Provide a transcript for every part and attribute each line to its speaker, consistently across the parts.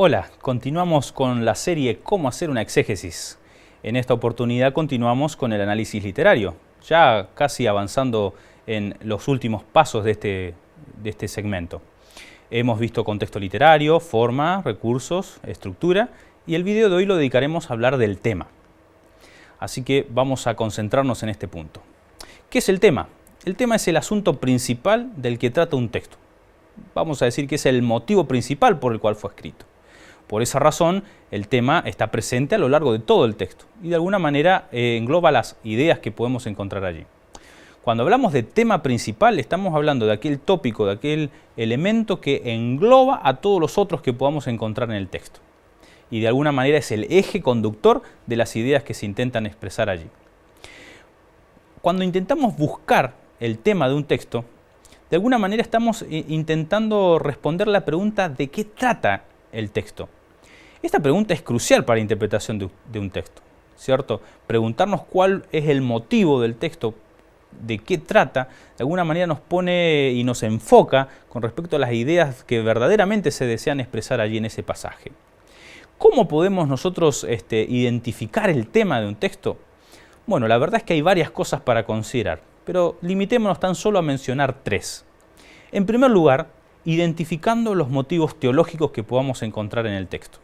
Speaker 1: Hola, continuamos con la serie Cómo hacer una exégesis. En esta oportunidad continuamos con el análisis literario, ya casi avanzando en los últimos pasos de este segmento. Hemos visto contexto literario, forma, recursos, estructura, y el video de hoy lo dedicaremos a hablar del tema. Así que vamos a concentrarnos en este punto. ¿Qué es el tema? El tema es el asunto principal del que trata un texto. Vamos a decir que es el motivo principal por el cual fue escrito. Por esa razón, el tema está presente a lo largo de todo el texto y de alguna manera engloba las ideas que podemos encontrar allí. Cuando hablamos de tema principal, estamos hablando de aquel tópico, de aquel elemento que engloba a todos los otros que podamos encontrar en el texto. Y de alguna manera es el eje conductor de las ideas que se intentan expresar allí. Cuando intentamos buscar el tema de un texto, de alguna manera estamos intentando responder la pregunta de qué trata el texto. Esta pregunta es crucial para la interpretación de un texto, ¿cierto? Preguntarnos cuál es el motivo del texto, de qué trata, de alguna manera nos pone y nos enfoca con respecto a las ideas que verdaderamente se desean expresar allí en ese pasaje. ¿Cómo podemos nosotros identificar el tema de un texto? Bueno, la verdad es que hay varias cosas para considerar, pero limitémonos tan solo a mencionar tres. En primer lugar, identificando los motivos teológicos que podamos encontrar en el texto.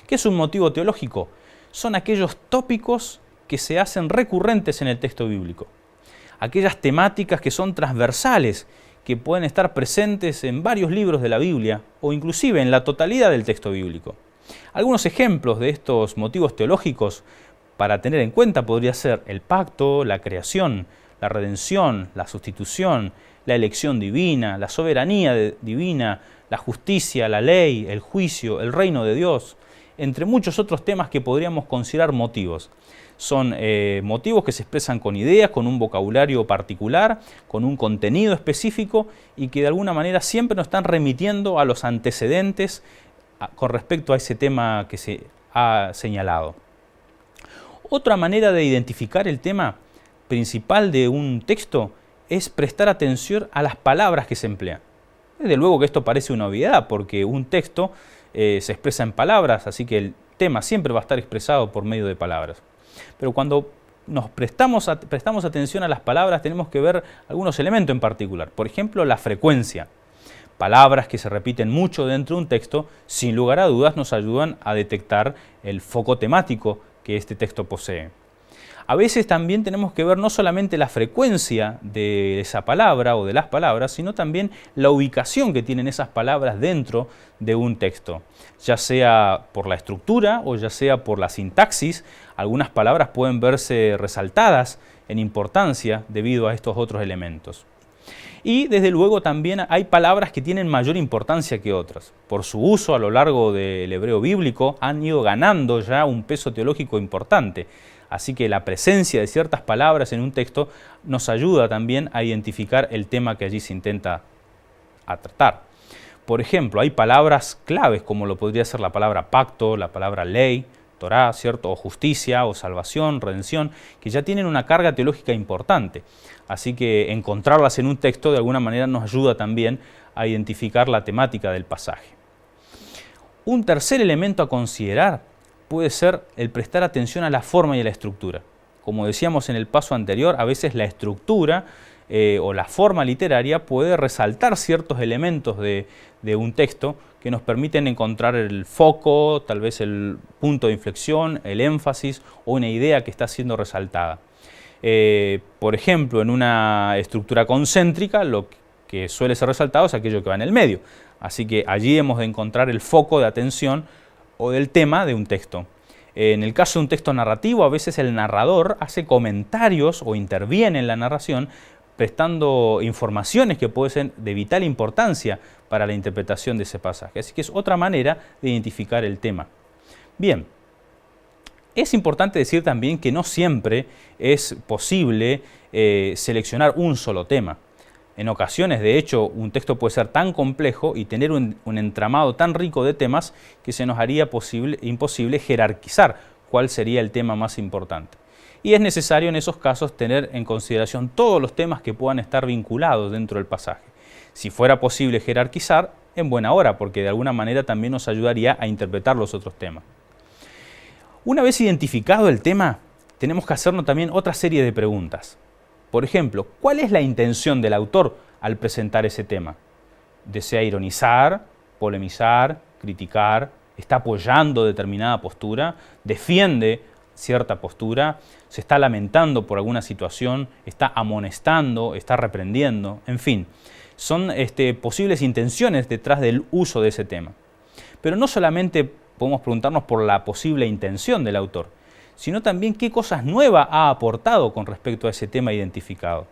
Speaker 1: ¿Qué es un motivo teológico? Son aquellos tópicos que se hacen recurrentes en el texto bíblico. Aquellas temáticas que son transversales, que pueden estar presentes en varios libros de la Biblia o inclusive en la totalidad del texto bíblico. Algunos ejemplos de estos motivos teológicos para tener en cuenta podría ser el pacto, la creación, la redención, la sustitución, la elección divina, la soberanía divina, la justicia, la ley, el juicio, el reino de Dios, entre muchos otros temas que podríamos considerar motivos. Son motivos que se expresan con ideas, con un vocabulario particular, con un contenido específico y que de alguna manera siempre nos están remitiendo a los antecedentes con respecto a ese tema que se ha señalado. Otra manera de identificar el tema principal de un texto es prestar atención a las palabras que se emplean. Desde luego que esto parece una obviedad porque un texto se expresa en palabras, así que el tema siempre va a estar expresado por medio de palabras. Pero cuando nos prestamos atención a las palabras tenemos que ver algunos elementos en particular. Por ejemplo, la frecuencia. Palabras que se repiten mucho dentro de un texto, sin lugar a dudas nos ayudan a detectar el foco temático que este texto posee. A veces también tenemos que ver no solamente la frecuencia de esa palabra o de las palabras, sino también la ubicación que tienen esas palabras dentro de un texto. Ya sea por la estructura o ya sea por la sintaxis, algunas palabras pueden verse resaltadas en importancia debido a estos otros elementos. Y desde luego también hay palabras que tienen mayor importancia que otras. Por su uso a lo largo del hebreo bíblico han ido ganando ya un peso teológico importante. Así que la presencia de ciertas palabras en un texto nos ayuda también a identificar el tema que allí se intenta tratar. Por ejemplo, hay palabras claves como lo podría ser la palabra pacto, la palabra ley, Torá, ¿cierto? O justicia, o salvación, redención, que ya tienen una carga teológica importante. Así que encontrarlas en un texto de alguna manera nos ayuda también a identificar la temática del pasaje. Un tercer elemento a considerar puede ser el prestar atención a la forma y a la estructura. Como decíamos en el paso anterior, a veces la estructura o la forma literaria puede resaltar ciertos elementos de un texto que nos permiten encontrar el foco, tal vez el punto de inflexión, el énfasis o una idea que está siendo resaltada. Por ejemplo, en una estructura concéntrica, lo que suele ser resaltado es aquello que va en el medio. Así que allí hemos de encontrar el foco de atención o del tema de un texto. En el caso de un texto narrativo, a veces el narrador hace comentarios o interviene en la narración prestando informaciones que pueden ser de vital importancia para la interpretación de ese pasaje. Así que es otra manera de identificar el tema. Bien, es importante decir también que no siempre es posible seleccionar un solo tema. En ocasiones, de hecho, un texto puede ser tan complejo y tener un entramado tan rico de temas que se nos haría imposible jerarquizar cuál sería el tema más importante. Y es necesario en esos casos tener en consideración todos los temas que puedan estar vinculados dentro del pasaje. Si fuera posible jerarquizar, en buena hora, porque de alguna manera también nos ayudaría a interpretar los otros temas. Una vez identificado el tema, tenemos que hacernos también otra serie de preguntas. Por ejemplo, ¿cuál es la intención del autor al presentar ese tema? ¿Desea ironizar, polemizar, criticar? ¿Está apoyando determinada postura? ¿Defiende cierta postura? ¿Se está lamentando por alguna situación? ¿Está amonestando? ¿Está reprendiendo? En fin, son posibles intenciones detrás del uso de ese tema. Pero no solamente podemos preguntarnos por la posible intención del autor, sino también qué cosas nuevas ha aportado con respecto a ese tema identificado.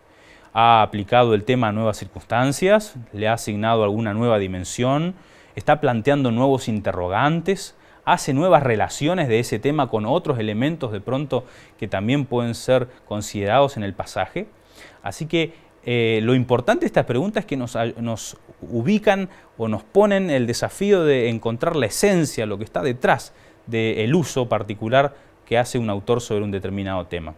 Speaker 1: ¿Ha aplicado el tema a nuevas circunstancias? ¿Le ha asignado alguna nueva dimensión? ¿Está planteando nuevos interrogantes? ¿Hace nuevas relaciones de ese tema con otros elementos de pronto que también pueden ser considerados en el pasaje? Así que lo importante de estas preguntas es que nos ubican o nos ponen el desafío de encontrar la esencia, lo que está detrás del uso particular que hace un autor sobre un determinado tema.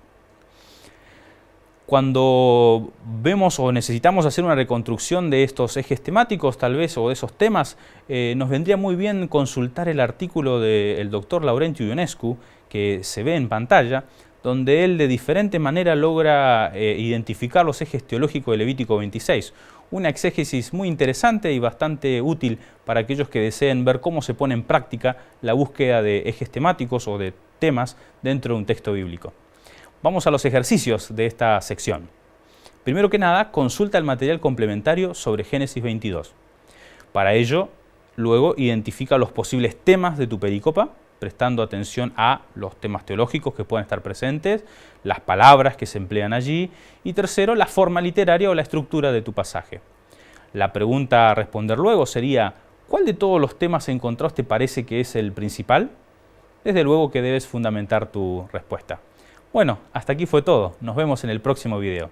Speaker 1: Cuando vemos o necesitamos hacer una reconstrucción de estos ejes temáticos, tal vez, o de esos temas, nos vendría muy bien consultar el artículo del doctor Laurentio Ionescu, que se ve en pantalla, donde él de diferente manera logra identificar los ejes teológicos de Levítico 26. Una exégesis muy interesante y bastante útil para aquellos que deseen ver cómo se pone en práctica la búsqueda de ejes temáticos o de temas dentro de un texto bíblico. Vamos a los ejercicios de esta sección. Primero que nada, consulta el material complementario sobre Génesis 22. Para ello, luego identifica los posibles temas de tu pericopa, prestando atención a los temas teológicos que pueden estar presentes, las palabras que se emplean allí, y tercero, la forma literaria o la estructura de tu pasaje. La pregunta a responder luego sería, ¿cuál de todos los temas encontrados te parece que es el principal? Desde luego que debes fundamentar tu respuesta. Bueno, hasta aquí fue todo. Nos vemos en el próximo video.